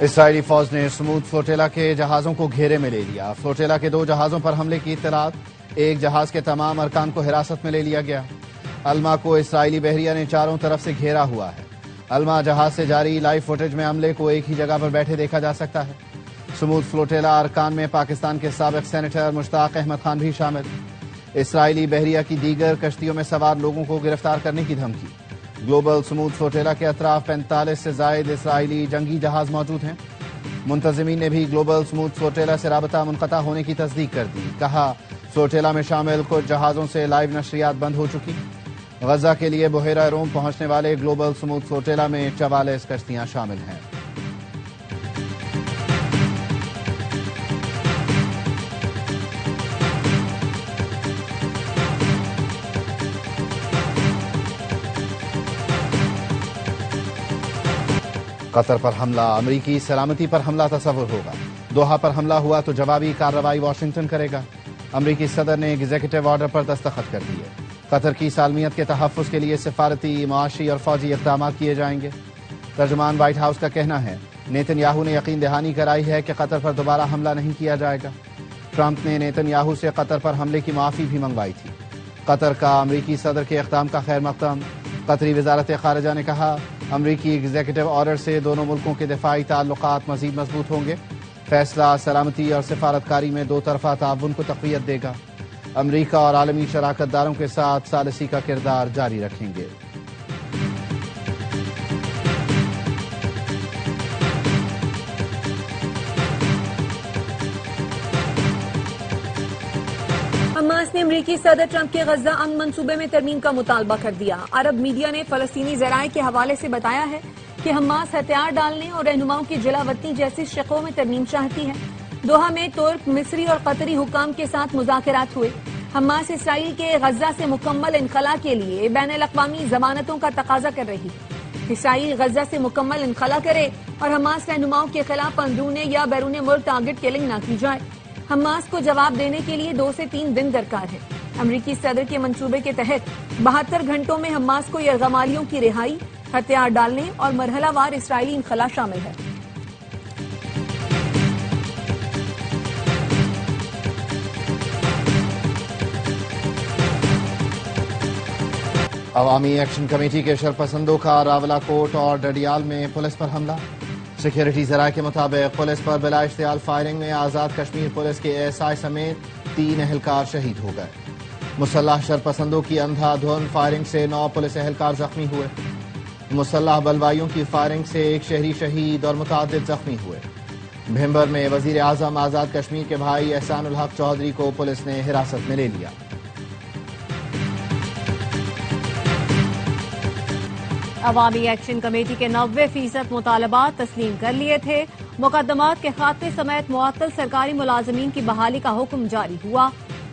اسرائیلی فوج نے سمود فلوٹیلا کے جہازوں کو گھیرے میں لے لیا۔ فلوٹیلا کے 2 جہازوں پر حملے کی اطلاعات، ایک جہاز کے تمام ارکان کو حراست میں لے لیا گیا۔ الما کو اسرائیلی بحریہ نے چاروں طرف سے گھیرا ہوا ہے۔ الما جہاز سے جاری لائیو فوٹیج میں عملے کو ایک ہی جگہ پر بیٹھے دیکھا جا سکتا ہے۔ سمود فلوٹیلا ارکان میں پاکستان کے سابق سینیٹر مشتاق احمد خان بھی شامل۔ اسرائیلی بحریہ کی دیگر کشتیوں میں سوار لوگوں کو گرفتار کرنے کی دھمکی۔ گلوبل سمود فلوٹیلا کے اطراف 45 سے زائد اسرائیلی جنگی جہاز موجود ہیں۔ منتظمین نے بھی گلوبل سمود فلوٹیلا سے رابطہ منقطع ہونے کی تصدیق کر دی۔ کہا فلوٹیلا میں شامل کچھ جہازوں سے لائیو نشریات بند ہو چکی۔ غزہ کے لیے بحیرہ روم پہنچنے والے گلوبل سمود فلوٹیلا میں 44 کشتیاں شامل ہیں۔ قطر پر حملہ، امریکی سلامتی پر حملہ تصور ہوگا۔ دوحہ پر حملہ ہوا تو جوابی کارروائی واشنگٹن کرے گا۔ امریکی صدر نے ایگزیکٹو آرڈر پر دستخط کر دیے۔ قطر کی سالمیت کے تحفظ کے لیے سفارتی، معاشی اور فوجی اقدامات کیے جائیں گے۔ ترجمان وائٹ ہاؤس کا کہنا ہے نیتن یاہو نے یقین دہانی کرائی ہے کہ قطر پر دوبارہ حملہ نہیں کیا جائے گا۔ ٹرمپ نے نیتن یاہو سے قطر پر حملے کی معافی بھی منگوائی تھی۔ قطر کا امریکی صدر کے اقدام کا خیر مقدم۔ قطری وزارت خارجہ نے کہا امریکی ایگزیکٹو آرڈر سے دونوں ملکوں کے دفاعی تعلقات مزید مضبوط ہوں گے۔ فیصلہ سلامتی اور سفارتکاری میں 2 طرفہ تعاون کو تقویت دے گا۔ امریکہ اور عالمی شراکت داروں کے ساتھ ثالثی کا کردار جاری رکھیں گے۔ حماس نے امریکی صدر ٹرمپ کے غزہ امن منصوبے میں ترمیم کا مطالبہ کر دیا۔ عرب میڈیا نے فلسطینی ذرائع کے حوالے سے بتایا ہے کہ حماس ہتھیار ڈالنے اور رہنماؤں کی جلاوطنی جیسی شقوں میں ترمیم چاہتی ہے۔ دوحہ میں ترک، مصری اور قطری حکام کے ساتھ مذاکرات ہوئے۔ حماس اسرائیل کے غزہ سے مکمل انخلاء کے لیے بین الاقوامی ضمانتوں کا تقاضا کر رہی ہے۔ اسرائیل غزہ سے مکمل انخلاء کرے اور حماس رہنماؤں کے خلاف اندرون یا بیرون ملک ٹارگٹ کلنگ نہ کی جائے۔ حماس کو جواب دینے کے لیے 2 سے 3 دن درکار ہے۔ امریکی صدر کے منصوبے کے تحت 72 گھنٹوں میں حماس کو یرغمالیوں کی رہائی، ہتھیار ڈالنے اور مرحلہ وار اسرائیلی انخلاء شامل ہے۔ عوامی ایکشن کمیٹی کے شرپسندوں کا راولا کوٹ اور ڈڈیال میں پولیس پر حملہ۔ سیکیورٹی ذرائع کے مطابق پولیس پر بلا اشتعال فائرنگ میں آزاد کشمیر پولیس کے ASI سمیت 3 اہلکار شہید ہو گئے۔ مسلح شرپسندوں کی اندھا دھند فائرنگ سے 9 پولیس اہلکار زخمی ہوئے۔ مسلح بلوائیوں کی فائرنگ سے 1 شہری شہید اور متعدد زخمی ہوئے۔ بھمبر میں وزیر اعظم آزاد کشمیر کے بھائی احسان الحق چودھری کو پولیس نے حراست میں لے لیا۔ عوامی ایکشن کمیٹی کے 90% مطالبات تسلیم کر لیے تھے۔ مقدمات کے خاتمے سمیت معطل سرکاری ملازمین کی بحالی کا حکم جاری ہوا۔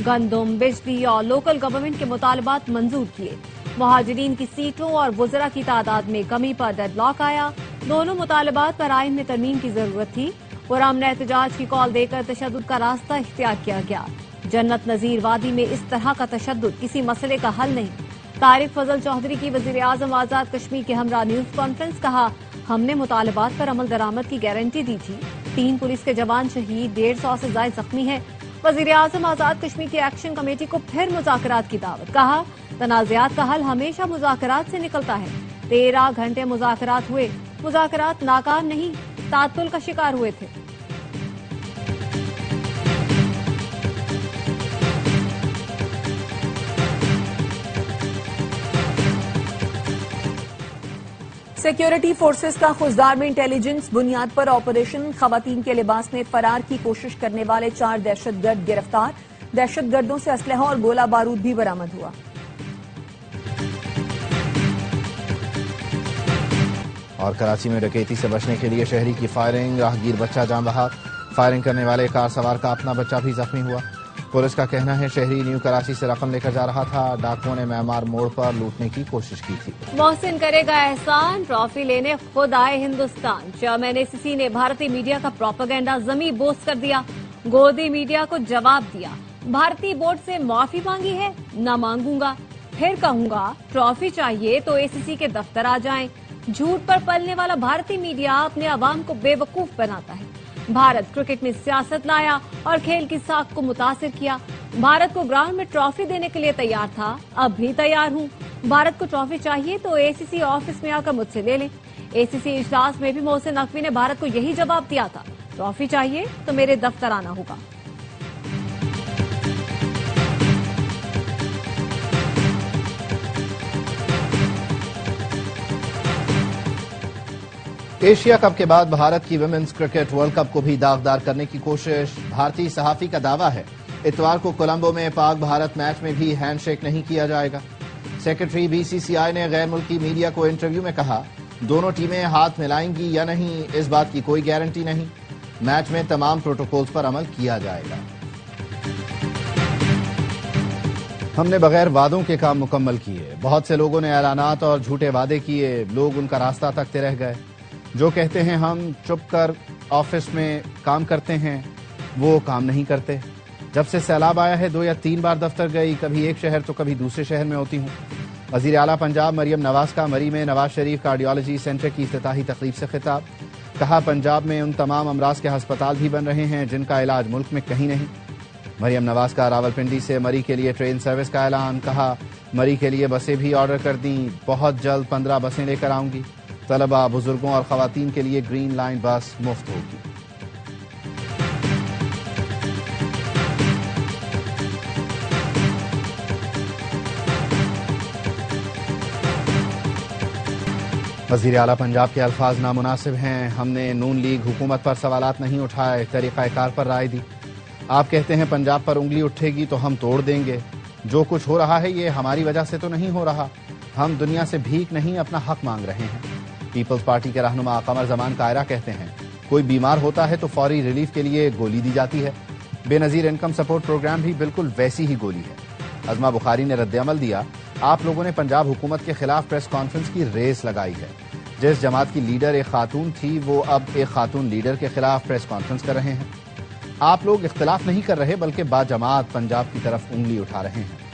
گندم، بجلی اور لوکل گورنمنٹ کے مطالبات منظور کیے۔ مہاجرین کی سیٹوں اور وزراء کی تعداد میں کمی پر ڈیڈ لاک آیا۔ دونوں مطالبات پر آئین میں ترمیم کی ضرورت تھی۔ پرامن احتجاج کی کال دے کر تشدد کا راستہ اختیار کیا گیا۔ جنت نظیر وادی میں اس طرح کا تشدد کسی مسئلے کا حل نہیں۔ طارق فضل چودھری کی وزیر اعظم آزاد کشمیر کے ہمراہ نیوز کانفرنس، کہا ہم نے مطالبات پر عمل درآمد کی گارنٹی دی تھی۔ 3 پولیس کے جوان شہید، 150 سے زائد زخمی ہیں۔ وزیر اعظم آزاد کشمیر کی ایکشن کمیٹی کو پھر مذاکرات کی دعوت، کہا تنازعات کا حل ہمیشہ مذاکرات سے نکلتا ہے۔ 13 گھنٹے مذاکرات ہوئے، مذاکرات ناکام نہیں، تعطل کا شکار ہوئے تھے۔ سیکیورٹی فورسز کا خوزدار میں انٹیلیجنس بنیاد پر آپریشن خواتین کے لباس میں فرار کی کوشش کرنے والے 4 دہشت گرد گرفتار۔ دہشت گردوں سے اسلحہ اور گولہ بارود بھی برآمد ہوا۔ اور کراچی میں ڈکیتی سے بچنے کے لیے شہری کی فائرنگ، راہگیر بچہ جان بحق۔ فائرنگ کرنے والے کار سوار کا اپنا بچہ بھی زخمی ہوا۔ پولیس کا کہنا ہے شہری نیو کراچی سے رقم لے کر جا رہا تھا، ڈاکوؤں نے معمار موڑ پر لوٹنے کی کوشش کی تھی۔ محسن کرے گا احسان، ٹرافی لینے خود آئے ہندوستان۔ چیئرمین ACC نے بھارتی میڈیا کا پروپیگنڈا ضمیع بوس کر دیا، گودی میڈیا کو جواب دیا۔ بھارتی بورڈ سے معافی مانگی ہے، نہ مانگوں گا، پھر کہوں گا ٹرافی چاہیے تو ACC کے دفتر آ جائیں۔ جھوٹ پر پلنے والا بھارتی میڈیا اپنے عوام کو بے وقوف بناتا ہے۔ بھارت کرکٹ میں سیاست لایا اور کھیل کی ساکھ کو متاثر کیا۔ بھارت کو گراؤنڈ میں ٹرافی دینے کے لیے تیار تھا، اب بھی تیار ہوں۔ بھارت کو ٹرافی چاہیے تو اے سی سی آفس میں آ کر مجھ سے لے لیں۔ اے سی سی اجلاس میں بھی محسن نقوی نے بھارت کو یہی جواب دیا تھا، ٹرافی چاہیے تو میرے دفتر آنا ہوگا۔ ایشیا کپ کے بعد بھارت کی ویمنز کرکٹ ورلڈ کپ کو بھی داغدار کرنے کی کوشش۔ بھارتی صحافی کا دعویٰ ہے اتوار کو کولمبو میں پاک بھارت میچ میں بھی ہینڈ شیک نہیں کیا جائے گا۔ سیکرٹری بی سی سی آئی نے غیر ملکی میڈیا کو انٹرویو میں کہا دونوں ٹیمیں ہاتھ ملائیں گی یا نہیں اس بات کی کوئی گارنٹی نہیں، میچ میں تمام پروٹوکولز پر عمل کیا جائے گا۔ ہم نے بغیر وعدوں کے کام مکمل کیے، بہت سے لوگوں نے اعلانات اور جھوٹے وعدے کیے، لوگ ان کا راستہ تکتے رہ گئے۔ جو کہتے ہیں ہم چپ کر آفس میں کام کرتے ہیں وہ کام نہیں کرتے۔ جب سے سیلاب آیا ہے 2 یا 3 بار دفتر گئی، کبھی ایک شہر تو کبھی دوسرے شہر میں ہوتی ہوں۔ وزیر اعلیٰ پنجاب مریم نواز کا مری میں نواز شریف کارڈیالوجی سینٹر کی افتتاحی تقریب سے خطاب، کہا پنجاب میں ان تمام امراض کے ہسپتال بھی بن رہے ہیں جن کا علاج ملک میں کہیں نہیں۔ مریم نواز کا راولپنڈی سے مری کے لیے ٹرین سروس کا اعلان، کہا مری کے لیے بسیں بھی آرڈر کر دیں، بہت جلد 15 بسیں لے کر آؤں گی۔ طلبہ، بزرگوں اور خواتین کے لیے گرین لائن بس مفت ہوگی۔ وزیر اعلیٰ پنجاب کے الفاظ نامناسب ہیں، ہم نے نون لیگ حکومت پر سوالات نہیں اٹھائے، طریقہ کار پر رائے دی۔ آپ کہتے ہیں پنجاب پر انگلی اٹھے گی تو ہم توڑ دیں گے۔ جو کچھ ہو رہا ہے یہ ہماری وجہ سے تو نہیں ہو رہا، ہم دنیا سے بھیک نہیں اپنا حق مانگ رہے ہیں۔ پیپلز پارٹی کے رہنما قمر زمان کائرہ کہتے ہیں کوئی بیمار ہوتا ہے تو فوری ریلیف کے لیے گولی دی جاتی ہے، بے نظیر انکم سپورٹ پروگرام بھی بالکل ویسی ہی گولی ہے۔ ازما بخاری نے رد عمل دیا، آپ لوگوں نے پنجاب حکومت کے خلاف پریس کانفرنس کی ریس لگائی ہے، جس جماعت کی لیڈر ایک خاتون تھی وہ اب ایک خاتون لیڈر کے خلاف پریس کانفرنس کر رہے ہیں۔ آپ لوگ اختلاف نہیں کر رہے بلکہ با جماعت پنجاب کی طرف انگلی اٹھا رہے ہیں۔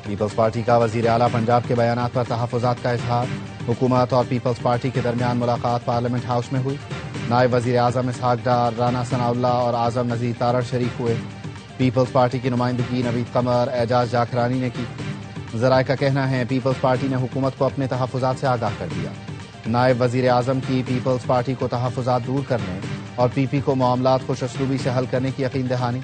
پیپلز پارٹی کا وزیر اعلیٰ پنجاب کے بیانات پر تحفظات کا اظہار، حکومت اور پیپلز پارٹی کے درمیان ملاقات پارلیمنٹ ہاؤس میں ہوئی، نائب وزیر اعظم اسحاق ڈار، رانا ثناء اللہ اور اعظم نذیر تارڑ شریک ہوئے۔ پیپلز پارٹی کی نمائندگی نوید قمر، اعجاز جاکھرانی نے کی۔ ذرائع کا کہنا ہے پیپلز پارٹی نے حکومت کو اپنے تحفظات سے آگاہ کر دیا۔ نائب وزیر اعظم کی پیپلز پارٹی کو تحفظات دور کرنے اور پی پی کو معاملات خوش اسلوبی سے حل کرنے کی یقین دہانی۔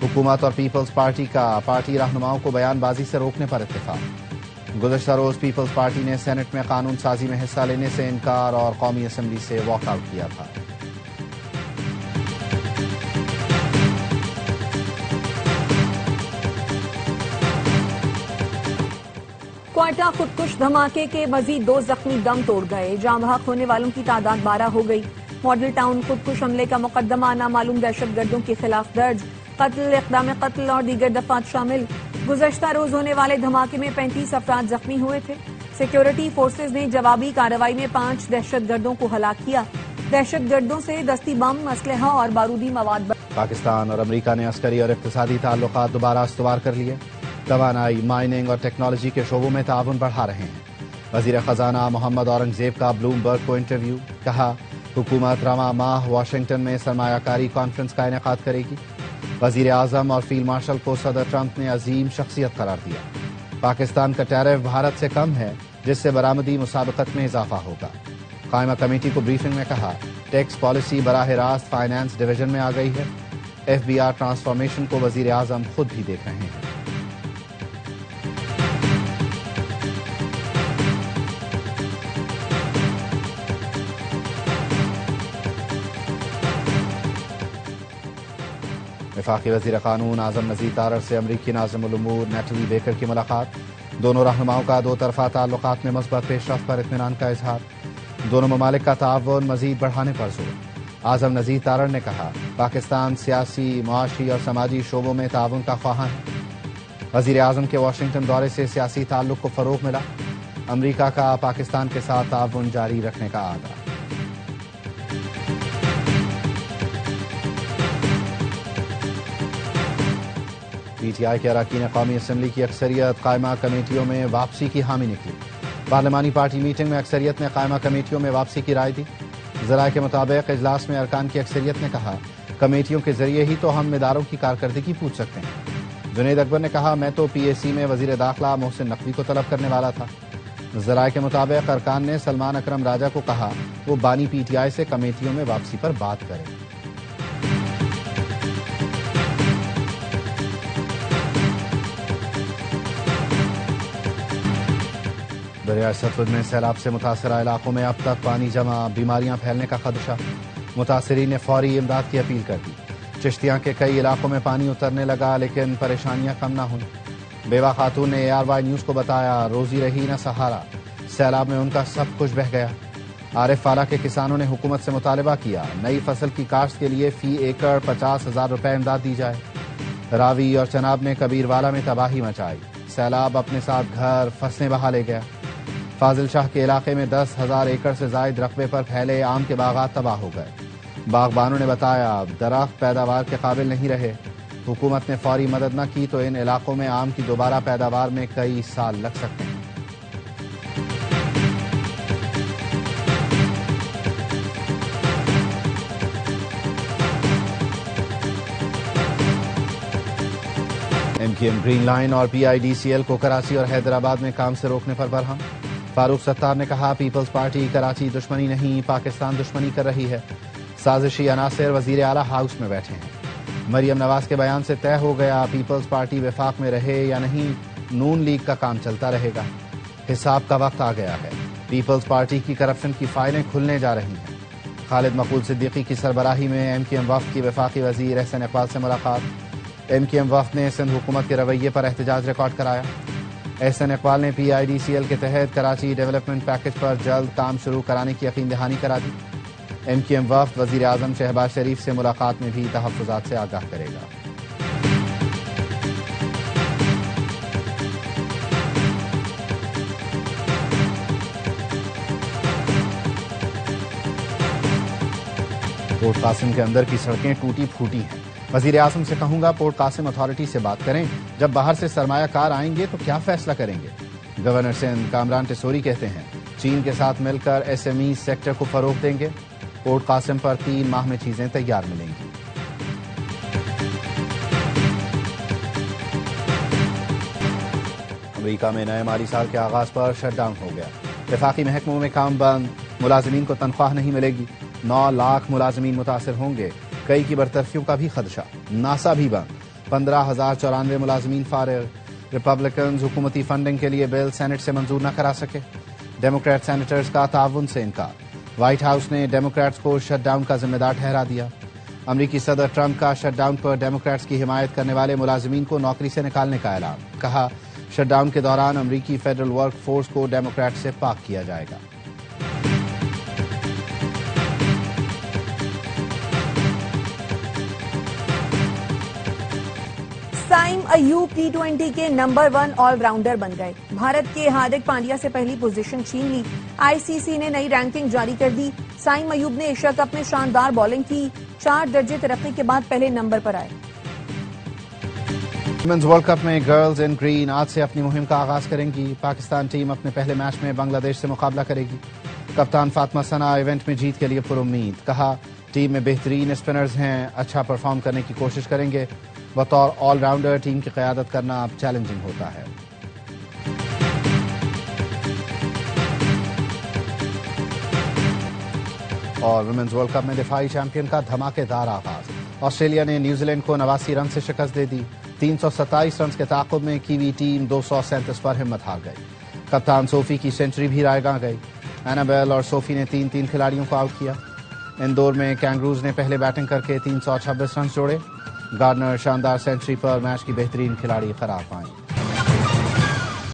حکومت اور پیپلز پارٹی کا پارٹی رہنماؤں کو بیان بازی سے روکنے پر اتفاق۔ گزشتہ روز پیپلز پارٹی نے سینٹ میں قانون سازی میں حصہ لینے سے انکار اور قومی اسمبلی سے واک آؤٹ کیا تھا۔ کوئٹہ خودکش دھماکے کے مزید 2 زخمی دم توڑ گئے، جاں بحق ہونے والوں کی تعداد 12 ہو گئی۔ ماڈل ٹاؤن خودکش حملے کا مقدمہ نامعلوم دہشت گردوں کے خلاف درج، قتل، اقدام قتل اور دیگر دفعات شامل۔ گزشتہ روز ہونے والے دھماکے میں 35 افراد زخمی ہوئے تھے۔ سیکیورٹی فورسز نے جوابی کارروائی میں 5 دہشت گردوں کو ہلاک کیا۔ دہشت گردوں سے دستی بم، اسلحہ اور بارودی مواد پاکستان اور امریکہ نے عسکری اور اقتصادی تعلقات دوبارہ استوار کر لیے، توانائی، مائننگ اور ٹیکنالوجی کے شعبوں میں تعاون بڑھا رہے ہیں۔ وزیر خزانہ محمد اورنگزیب کا بلوم برگ کو انٹرویو، کہا حکومت رواں ماہ واشنگٹن میں سرمایہ کاری کانفرنس کا انعقاد کرے گی۔ وزیر اعظم اور فیلڈ مارشل کو صدر ٹرمپ نے عظیم شخصیت قرار دیا۔ پاکستان کا ٹیرف بھارت سے کم ہے جس سے برآمدی مسابقت میں اضافہ ہوگا۔ قائمہ کمیٹی کو بریفنگ میں کہا ٹیکس پالیسی براہ راست فائنانس ڈویژن میں آ گئی ہے۔ ایف بی آر ٹرانسفارمیشن کو وزیر اعظم خود بھی دیکھ رہے ہیں۔ وفاقی وزیر قانون اعظم نذیر تارڑ سے امریکی ناظم الامور نیٹلی بیکر کی ملاقات، دونوں رہنماؤں کا 2 طرفہ تعلقات میں مثبت پیش رفت پر اطمینان کا اظہار، دونوں ممالک کا تعاون مزید بڑھانے پر زور۔ اعظم نذیر تارڑ نے کہا پاکستان سیاسی، معاشی اور سماجی شعبوں میں تعاون کا خواہاں ہے۔ وزیر اعظم کے واشنگٹن دورے سے سیاسی تعلق کو فروغ ملا۔ امریکہ کا پاکستان کے ساتھ تعاون جاری رکھنے کا اعادہ۔ پی ٹی آئی کے اراکین قومی اسمبلی کی اکثریت قائمہ کمیٹیوں میں واپسی کی حامی نکلی۔ پارلیمانی پارٹی میٹنگ میں اکثریت نے قائمہ کمیٹیوں میں واپسی کی رائے دی۔ ذرائع کے مطابق اجلاس میں ارکان کی اکثریت نے کہا کمیٹیوں کے ذریعے ہی تو ہم اداروں کی کارکردگی پوچھ سکتے ہیں۔ جنید اکبر نے کہا میں تو پی اے سی میں وزیر داخلہ محسن نقوی کو طلب کرنے والا تھا۔ ذرائع کے مطابق ارکان نے سلمان اکرم راجہ کو کہا وہ بانی پی ٹی آئی سے کمیٹیوں میں واپسی پر بات کریں۔ دریائے ستلج میں سیلاب سے متاثرہ علاقوں میں اب تک پانی جمع، بیماریاں پھیلنے کا خدشہ۔ متاثرین نے فوری امداد کی اپیل کر دی۔ چشتیاں کے کئی علاقوں میں پانی اترنے لگا لیکن پریشانیاں کم نہ ہوئیں۔ بیوہ خاتون نے ARY نیوز کو بتایا روزی رہی نہ سہارا، سیلاب میں ان کا سب کچھ بہہ گیا۔ عارف والا کے کسانوں نے حکومت سے مطالبہ کیا نئی فصل کی کاشت کے لیے فی ایکڑ 50,000 روپے امداد دی جائے۔ راوی اور چناب نے کبیر والا میں تباہی مچائی، سیلاب اپنے ساتھ گھر فصلیں بہا لے گیا۔ فاضل شاہ کے علاقے میں 10,000 ایکڑ سے زائد رقبے پر پھیلے آم کے باغات تباہ ہو گئے۔ باغبانوں نے بتایا درخت پیداوار کے قابل نہیں رہے، حکومت نے فوری مدد نہ کی تو ان علاقوں میں آم کی دوبارہ پیداوار میں کئی سال لگ سکتے ہیں۔ MQM گرین لائن اور PIDCL کو کراچی اور حیدرآباد میں کام سے روکنے پر برہم۔ فاروق ستار نے کہا پیپلز پارٹی کراچی دشمنی نہیں پاکستان دشمنی کر رہی ہے۔ سازشی عناصر وزیر اعلیٰ ہاؤس میں بیٹھے ہیں۔ مریم نواز کے بیان سے طے ہو گیا پیپلز پارٹی وفاق میں رہے یا نہیں، نون لیگ کا کام چلتا رہے گا۔ حساب کا وقت آ گیا ہے، پیپلز پارٹی کی کرپشن کی فائلیں کھلنے جا رہی ہیں۔ خالد مقبول صدیقی کی سربراہی میں MQM وفد کی وفاقی وزیر احسن اقبال سے ملاقات۔ MQM وفد نے سندھ حکومت کے رویے پر احتجاج ریکارڈ کرایا۔ احسن اقبال نے PIDCL کے تحت کراچی ڈیولپمنٹ پیکج پر جلد کام شروع کرانے کی یقین دہانی کرا دی۔ MQM وفد وزیر اعظم شہباز شریف سے ملاقات میں بھی تحفظات سے آگاہ کرے گا۔ پورٹ قاسم کے اندر کی سڑکیں ٹوٹی پھوٹی ہیں، وزیر اعظم سے کہوں گا پورٹ قاسم اتھارٹی سے بات کریں، جب باہر سے سرمایہ کار آئیں گے تو کیا فیصلہ کریں گے؟ گورنر سندھ کامران ٹیسوری کہتے ہیں چین کے ساتھ مل کر SME سیکٹر کو فروغ دیں گے، پورٹ قاسم پر 3 ماہ میں چیزیں تیار ملیں گی۔ امریکہ میں نئے مالی سال کے آغاز پر شٹ ڈاؤن ہو گیا، وفاقی محکموں میں کام بند، ملازمین کو تنخواہ نہیں ملے گی، 9 لاکھ ملازمین متاثر ہوں گے، کئی کی برطرفیوں کا بھی خدشہ، ناسا بھی بند، 15,094 ملازمین فارغ، ریپبلکنز حکومتی فنڈنگ کے لیے بل سینٹ سے منظور نہ کرا سکے، ڈیموکریٹ سینیٹرز کا تعاون سے انکار، وائٹ ہاؤس نے ڈیموکریٹس کو شٹ ڈاؤن کا ذمہ دار ٹھہرا دیا۔ امریکی صدر ٹرمپ کا شٹ ڈاؤن پر ڈیموکریٹس کی حمایت کرنے والے ملازمین کو نوکری سے نکالنے کا اعلان، کہا شٹ ڈاؤن کے دوران امریکی فیڈرل ورک فورس کو ڈیموکریٹ سے پاک کیا جائے گا۔ سائم ایوب T20 کے نمبر 1 آل راؤنڈر بن گئے، بھارت کے ہاردک پانڈیا سے پہلی پوزیشن چھین لی۔ ICC نے نئی رینکنگ جاری کر دی، سائم ایوب نے ایشیا کپ میں شاندار بولنگ کی، 4 درجے ترقی کے بعد پہلے نمبر پر آئے۔ ویمنز ورلڈ کپ میں گرلز ان گرین آج سے اپنی مہم کا آغاز کریں گی، پاکستان ٹیم اپنے پہلے میچ میں بنگلہ دیش سے مقابلہ کرے گی۔ کپتان فاطمہ ثنا ایونٹ میں جیت کے لیے پر امید، کہا ٹیم میں بہترین اسپنرز ہیں، اچھا پرفارم کرنے کی کوشش کریں گے، بطور آل راؤنڈر ٹیم کی قیادت کرنا اب چیلنجنگ ہوتا ہے۔ اور ویمنز ورلڈ کپ میں دفاعی چیمپئن کا دھماکے دار آغاز، آسٹریلیا نے نیوزی لینڈ کو 89 رن سے شکست دے دی، 327 رنز کے تعاقب میں کیوی ٹیم 237 پر ہمت ہار گئی، کپتان صوفی کی سینچری بھی رائے گاں گئی، اینابیل اور صوفی نے 3 کھلاڑیوں کو آؤٹ کیا۔ اندور میں کینگروز نے پہلے بیٹنگ کر کے 326 رنز جوڑے، گارنر شاندار سینچری پر میچ کی بہترین کھلاڑی قرار پائیں۔